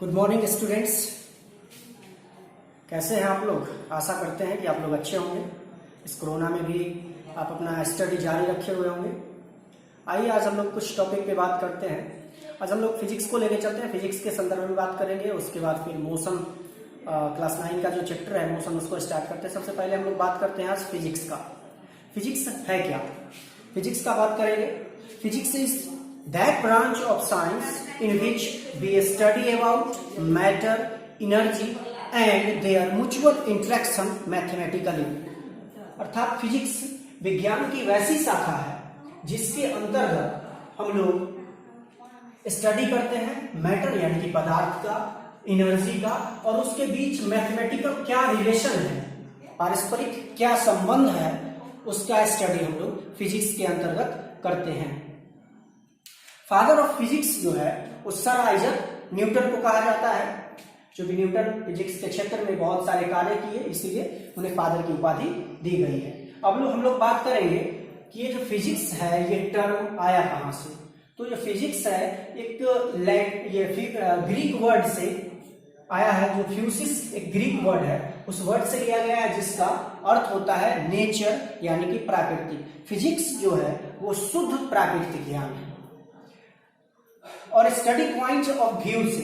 Good morning students. कैसे हैं आप लोग? आशा करते हैं कि आप लोग अच्छे होंगे। इस कोरोना में भी आप अपना स्टडी जारी रखे हुए होंगे। आइए आज हम लोग कुछ टॉपिक पे बात करते हैं। आज हम लोग फिजिक्स को लेके चलते हैं। फिजिक्स के संदर्भ में बात करेंगे, उसके बाद फिर मोशन क्लास 9 का जो चैप्टर है मोशन, उसको स्टार्ट करते हैं। सबसे पहले हम लोग बात करते हैं आज फिजिक्स का। फिजिक्स है क्या? फिजिक्स का बात करेंगे। Physics is that branch of science in which we study about matter, energy and their mutual interaction mathematically। अर्थात फिजिक्स विज्ञान की वैसी शाखा है जिसके अंतर्गत हम लोग स्टडी करते हैं मैटर यानी कि पदार्थ का, एनर्जी का और उसके बीच मैथमेटिकल क्या रिलेशन है, पारस्परिक क्या संबंध है, उसका स्टडी हम लोग फिजिक्स के अंतर्गत करते हैं। फादर ऑफ फिजिक्स जो है वो सर आइजक न्यूटन को कहा जाता है, क्योंकि न्यूटन फिजिक्स के क्षेत्र में बहुत सारे कार्य किए, इसीलिए उन्हें फादर की उपाधि दी गई है। अब हम लोग बात करेंगे कि ये जो फिजिक्स है ये टर्म आया कहां से। तो जो फिजिक्स है एक ग्रीक वर्ड से आया है। जो फ्यूसिस एक ग्रीक वर्ड है, उस वर्ड से लिया गया है जिसका अर्थ होता है नेचर यानी कि प्राकृतिक। फिजिक्स जो है वो शुद्ध प्राकृतिक ज्ञान है और स्टडी पॉइंट ऑफ व्यू से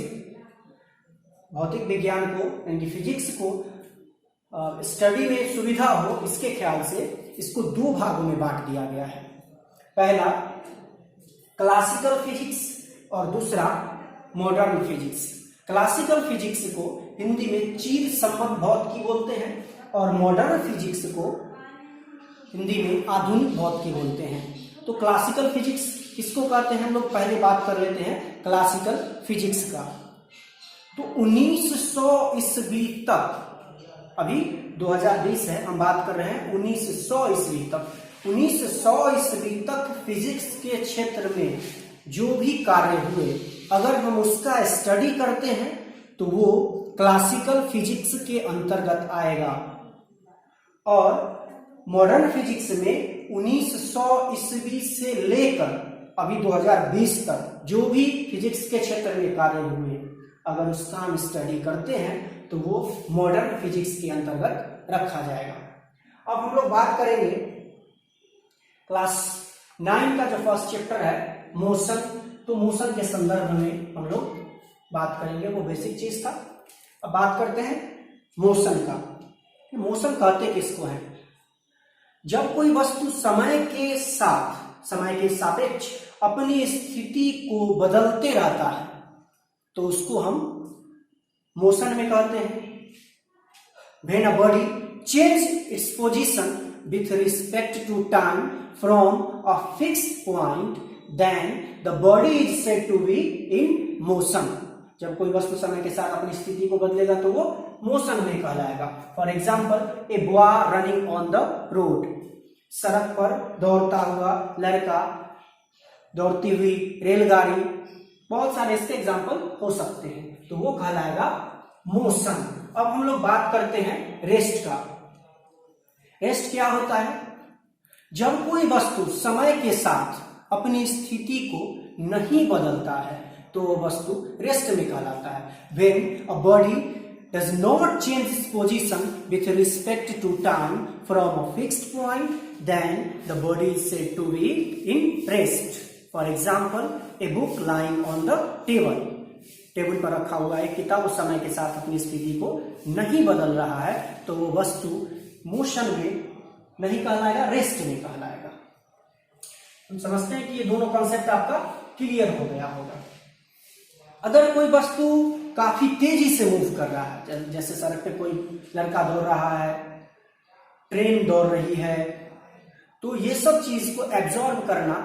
भौतिक विज्ञान को यानी कि फिजिक्स को स्टडी में सुविधा हो, इसके ख्याल से इसको दो भागों में बांट दिया गया है। पहला क्लासिकल फिजिक्स और दूसरा मॉडर्न फिजिक्स। क्लासिकल फिजिक्स को हिंदी में चिर संबद्ध भौतिकी बोलते हैं और मॉडर्न फिजिक्स को हिंदी में आधुनिक भौतिकी बोलते हैं। तो क्लासिकल फिजिक्स किसको कहते हैं, हम लोग पहले बात कर लेते हैं क्लासिकल फिजिक्स का। तो 1900 ईस्वी तक, अभी 2020 है, हम बात कर रहे हैं 1900 ईस्वी तक। 1900 ईस्वी तक फिजिक्स के क्षेत्र में जो भी कार्य हुए, अगर हम उसका स्टडी करते हैं तो वो क्लासिकल फिजिक्स के अंतर्गत आएगा। और मॉडर्न फिजिक्स में 1900 ईस्वी से लेकर अभी 2020 तक जो भी फिजिक्स के क्षेत्र में कार्य हुए, अगर उसका हम स्टडी करते हैं तो वो मॉडर्न फिजिक्स के अंतर्गत रखा जाएगा। अब हम लोग बात करेंगे क्लास 9 का जो फर्स्ट चैप्टर है मोशन। तो मोशन के संदर्भ में हम लोग बात करेंगे, वो बेसिक चीज था। अब बात करते हैं मोशन का। मोशन कहते किसको है? जब कोई वस्तु समय के सापेक्ष अपनी स्थिति को बदलते रहता है तो उसको हम मोशन में कहते हैं। When a body changes its position with respect to time from a fixed point, then the body is said to be in motion। जब कोई वस्तु समय के साथ अपनी स्थिति को बदलेगा तो वो मोशन में कहलाएगा। For example a boy running on the road. सड़क पर दौड़ता हुआ लड़का, दौड़ती हुई रेलगाड़ी, बहुत सारे इसके एग्जाम्पल हो सकते हैं, तो वो कहलाएगा मोशन। अब हम लोग बात करते हैं रेस्ट का। रेस्ट क्या होता है? जब कोई वस्तु समय के साथ अपनी स्थिति को नहीं बदलता है तो वो वस्तु रेस्ट में कहलाता है। When a body does not change its position with respect to time from a fixed point, then the body is said to be in rest। For example, a book lying on the table। Table पर रखा हुआ एक किताब उस समय के साथ अपनी स्थिति को नहीं बदल रहा है तो वो वस्तु मोशन में नहीं कहलाएगा, रेस्ट में कहलाएगा। हम समझते हैं कि ये दोनों कॉन्सेप्ट आपका क्लियर हो गया होगा। अगर कोई वस्तु काफी तेजी से मूव कर रहा है, जैसे सड़क पे कोई लड़का दौड़ रहा है, ट्रेन दौड़ रही है, तो ये सब चीज को एब्जॉर्ब करना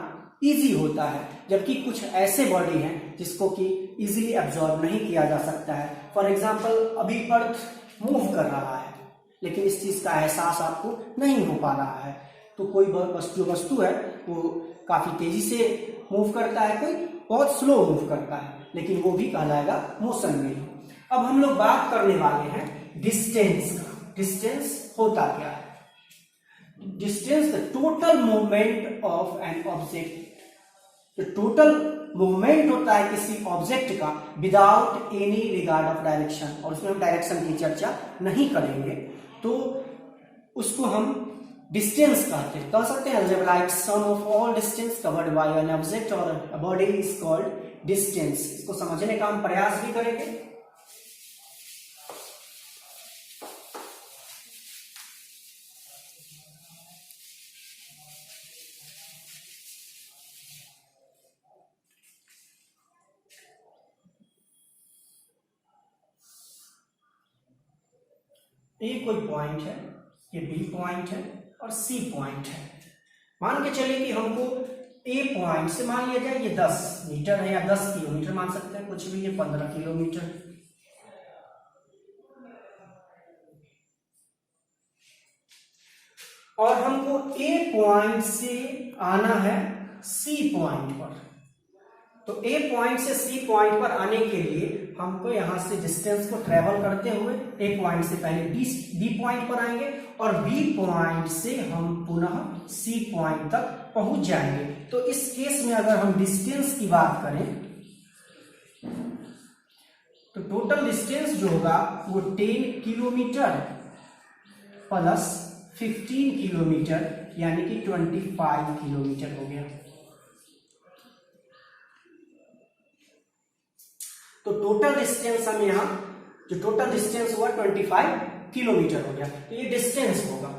इजी होता है। जबकि कुछ ऐसे बॉडी हैं जिसको कि इजीली एब्जॉर्ब नहीं किया जा सकता है। फॉर एग्जांपल अभी अर्थ मूव कर रहा है लेकिन इस चीज का एहसास आपको नहीं हो पा रहा है। तो कोई वस्तु है वो काफी तेजी से मूव करता है, कोई बहुत स्लो मूव करता है, लेकिन वो भी कहलाएगा मोशन में। अब हम लोग बात करने वाले हैं डिस्टेंस का। डिस्टेंस होता क्या है? Distance the total movement of an object तो टोटल मूवमेंट होता है किसी ऑब्जेक्ट का without any regard of direction, और उसमें हम डायरेक्शन की चर्चा नहीं करेंगे, तो उसको हम डिस्टेंस कहते हैं। कह सकते हैं algebraic sum of all distance covered by an object और a body is called distance. इसको समझने का हम प्रयास भी करेंगे। ए कोई पॉइंट है, ये बी पॉइंट है और सी पॉइंट है। मान के चलिए कि हमको ए पॉइंट से मान लिया जाए ये 10 मीटर है या 10 किलोमीटर मान सकते हैं, कुछ भी, ये 15 किलोमीटर। और हमको ए पॉइंट से आना है सी पॉइंट पर। तो ए पॉइंट से सी पॉइंट पर आने के लिए हमको यहां से डिस्टेंस को ट्रेवल करते हुए ए पॉइंट से पहले बी पॉइंट पर आएंगे और बी पॉइंट से हम पुनः सी पॉइंट तक पहुंच जाएंगे। तो इस केस में अगर हम डिस्टेंस की बात करें तो टोटल डिस्टेंस जो होगा वो 10 किलोमीटर प्लस 15 किलोमीटर यानी कि 25 किलोमीटर हो गया। तो टोटल डिस्टेंस हम यहां जो टोटल डिस्टेंस हुआ 25 किलोमीटर हो गया। तो ये डिस्टेंस होगा।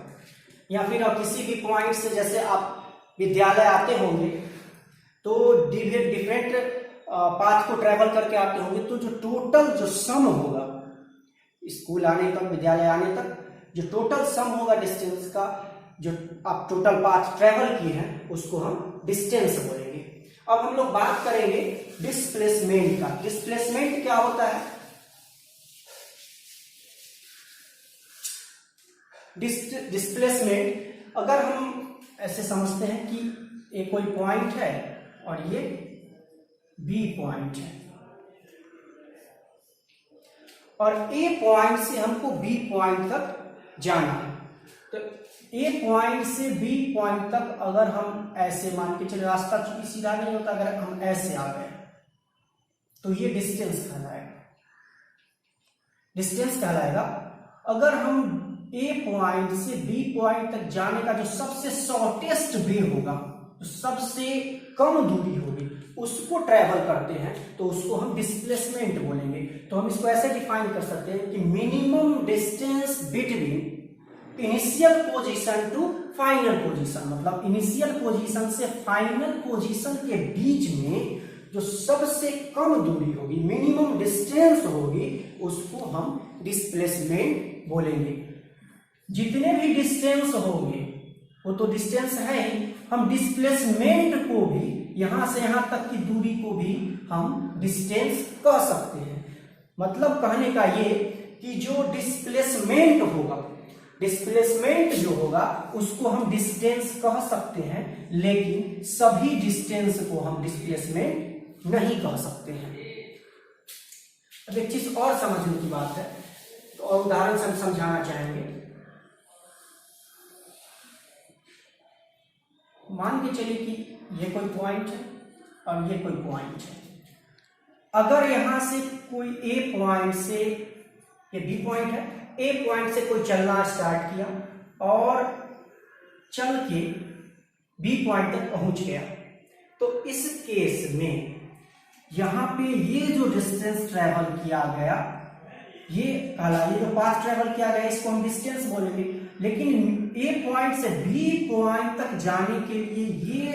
या फिर आप किसी भी पॉइंट से, जैसे आप विद्यालय आते होंगे तो डिफरेंट पाथ को ट्रेवल करके आते होंगे, तो जो टोटल जो सम होगा स्कूल आने तक, विद्यालय आने तक, जो टोटल सम होगा डिस्टेंस का, जो आप टोटल पाथ ट्रेवल किए हैं उसको हम डिस्टेंस बोलेंगे। अब हम लोग बात करेंगे डिस्प्लेसमेंट का। डिस्प्लेसमेंट क्या होता है? डिस्प्लेसमेंट अगर हम ऐसे समझते हैं कि ये कोई पॉइंट है और ये बी पॉइंट है और ए पॉइंट से हमको बी पॉइंट तक जाना है। तो ए पॉइंट से बी पॉइंट तक अगर हम ऐसे मान के चले, रास्ता चूंकि सीधा नहीं होता, अगर हम ऐसे आ गए तो ये डिस्टेंस कहलाएगा। डिस्टेंस कहलाएगा अगर हम ए पॉइंट से बी पॉइंट तक जाने का जो सबसे शॉर्टेस्ट वे होगा, जो सबसे कम दूरी होगी, उसको ट्रेवल करते हैं तो उसको हम डिस्प्लेसमेंट बोलेंगे। तो हम इसको ऐसे डिफाइन कर सकते हैं कि minimum distance between initial position to final position, मतलब इनिशियल पोजीशन से फाइनल पोजीशन के बीच में जो सबसे कम दूरी होगी, मिनिमम डिस्टेंस होगी, उसको हम डिस्प्लेसमेंट बोलेंगे। जितने भी डिस्टेंस होंगे वो तो डिस्टेंस है ही, हम डिस्प्लेसमेंट को भी, यहां से यहां तक की दूरी को भी हम डिस्टेंस कह सकते हैं। मतलब कहने का ये कि जो डिस्प्लेसमेंट होगा, डिस्प्लेसमेंट जो होगा उसको हम डिस्टेंस कह सकते हैं, लेकिन सभी डिस्टेंस को हम डिस्प्लेसमेंट नहीं कह सकते हैं। अब एक चीज और समझने की बात है, तो और उदाहरण से हम समझाना चाहेंगे। मान के चलिए कि ये कोई पॉइंट है और ये कोई पॉइंट है। अगर यहां से कोई ए पॉइंट से, ये बी पॉइंट है, ए पॉइंट से कोई चलना स्टार्ट किया और चल के बी पॉइंट तक पहुंच गया, तो इस केस में यहां पे ये जो डिस्टेंस ट्रेवल किया गया, ये जो पाथ ट्रेवल किया गया, इसको हम डिस्टेंस बोलेंगे। लेकिन ए पॉइंट से बी पॉइंट तक जाने के लिए ये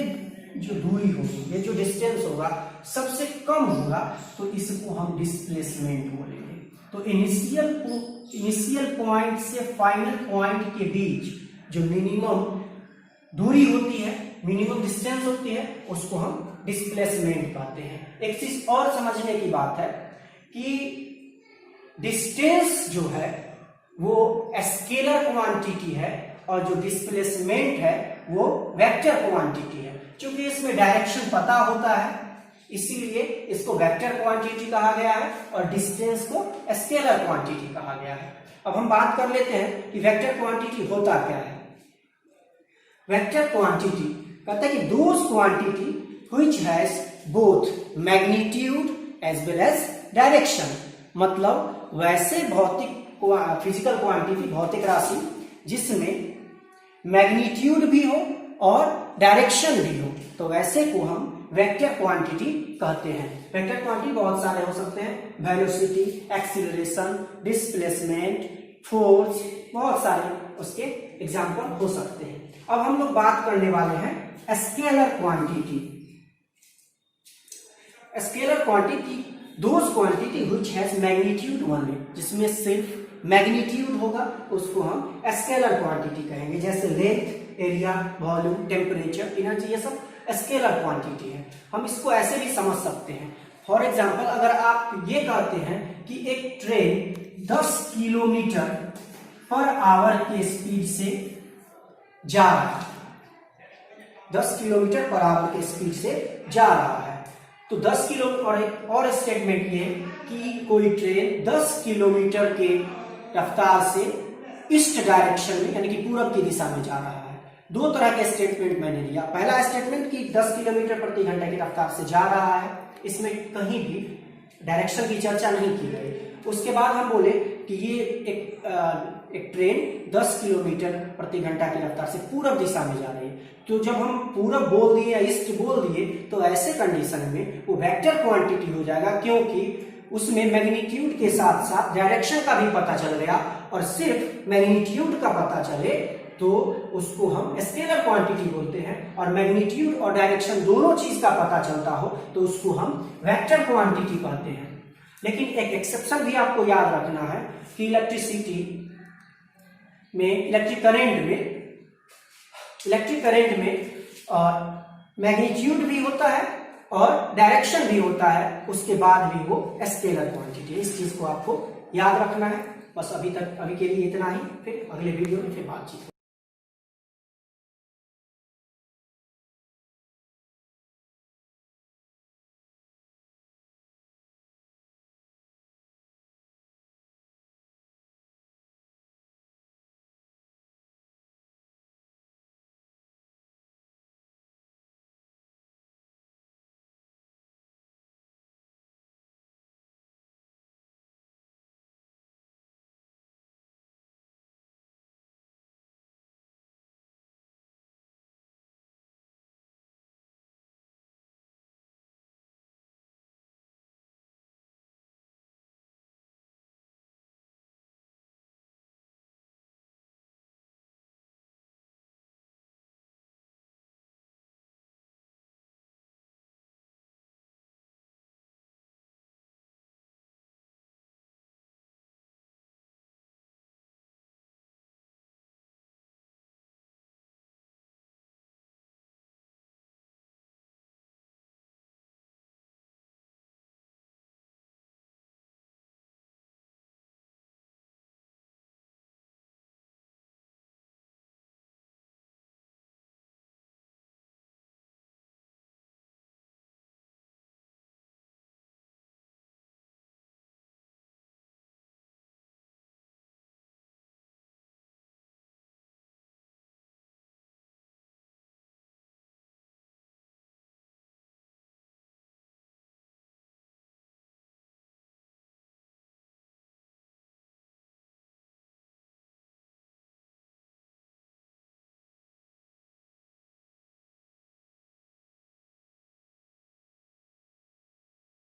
जो दूरी होगी, ये जो डिस्टेंस होगा, सबसे कम होगा, तो इसको हम डिस्प्लेसमेंट बोलेंगे। तो इनिशियल पॉइंट से फाइनल पॉइंट के बीच जो मिनिमम दूरी होती है, मिनिमम डिस्टेंस होती है, उसको हम डिस्प्लेसमेंट कहते हैं। एक चीज और समझने की बात है कि डिस्टेंस जो है वो स्केलर क्वांटिटी है और जो डिस्प्लेसमेंट है वो वेक्टर क्वांटिटी है। क्योंकि इसमें डायरेक्शन पता होता है, इसीलिए इसको वेक्टर क्वांटिटी कहा गया है और डिस्टेंस को स्केलर क्वांटिटी कहा गया है। अब हम बात कर लेते हैं कि वेक्टर क्वांटिटी होता क्या है। वेक्टर क्वांटिटी कहता है कि those quantity which has both magnitude as well as direction। मतलब वैसे फिजिकल क्वांटिटी, भौतिक राशि जिसमें मैग्नीट्यूड भी हो और डायरेक्शन भी हो, तो वैसे को हम वेक्टर क्वांटिटी कहते हैं। वेक्टर क्वांटिटी बहुत सारे हो सकते हैं, वेलोसिटी, एक्सीलरेशन, डिस्प्लेसमेंट, फोर्स, बहुत सारे उसके एग्जाम्पल हो सकते हैं। अब हम लोग बात करने वाले हैं scalar quantity. Scalar quantity those quantity which has magnitude only, जिसमें सिर्फ मैग्नीट्यूड होगा, उसको हम स्केलर क्वांटिटी कहेंगे। जैसे length, area, volume, temperature, energy, ये सब स्केलर क्वांटिटी है। हम इसको ऐसे भी समझ सकते हैं। फॉर एग्जाम्पल, अगर आप ये कहते हैं कि एक ट्रेन 10 किलोमीटर पर आवर के स्पीड से जा रहा है, 10 किलोमीटर पर आवर के स्पीड से जा रहा है, तो 10 किलोमीटर और स्टेटमेंट ये कि कोई ट्रेन 10 किलोमीटर के रफ्तार से ईस्ट डायरेक्शन में यानी कि पूरब की दिशा में जा रहा है। दो तरह के स्टेटमेंट मैंने लिया। पहला स्टेटमेंट कि 10 किलोमीटर प्रति घंटे की रफ्तार से जा रहा है, इसमें कहीं भी डायरेक्शन की चर्चा नहीं की गई। उसके बाद हम बोले कि ये एक ट्रेन 10 किलोमीटर प्रति घंटा की रफ्तार से पूरब दिशा में जा रही है। तो जब हम पूरब बोल दिए या ईस्ट बोल दिए, तो ऐसे कंडीशन में वो वेक्टर क्वांटिटी हो जाएगा, क्योंकि उसमें मैग्नीट्यूड के साथ साथ डायरेक्शन का भी पता चल गया। और सिर्फ मैग्नीट्यूड का पता चले तो उसको हम स्केलर क्वांटिटी बोलते हैं, और मैग्नीट्यूड और डायरेक्शन दोनों चीज का पता चलता हो तो उसको हम वेक्टर क्वांटिटी कहते हैं। लेकिन एक एक्सेप्शन भी आपको याद रखना है कि इलेक्ट्रिक करंट में मैग्नीट्यूड भी होता है और डायरेक्शन भी होता है, उसके बाद भी वो स्केलर क्वांटिटी है। इस चीज को आपको याद रखना है। बस अभी के लिए इतना ही, फिर अगले वीडियो में फिर बातचीत।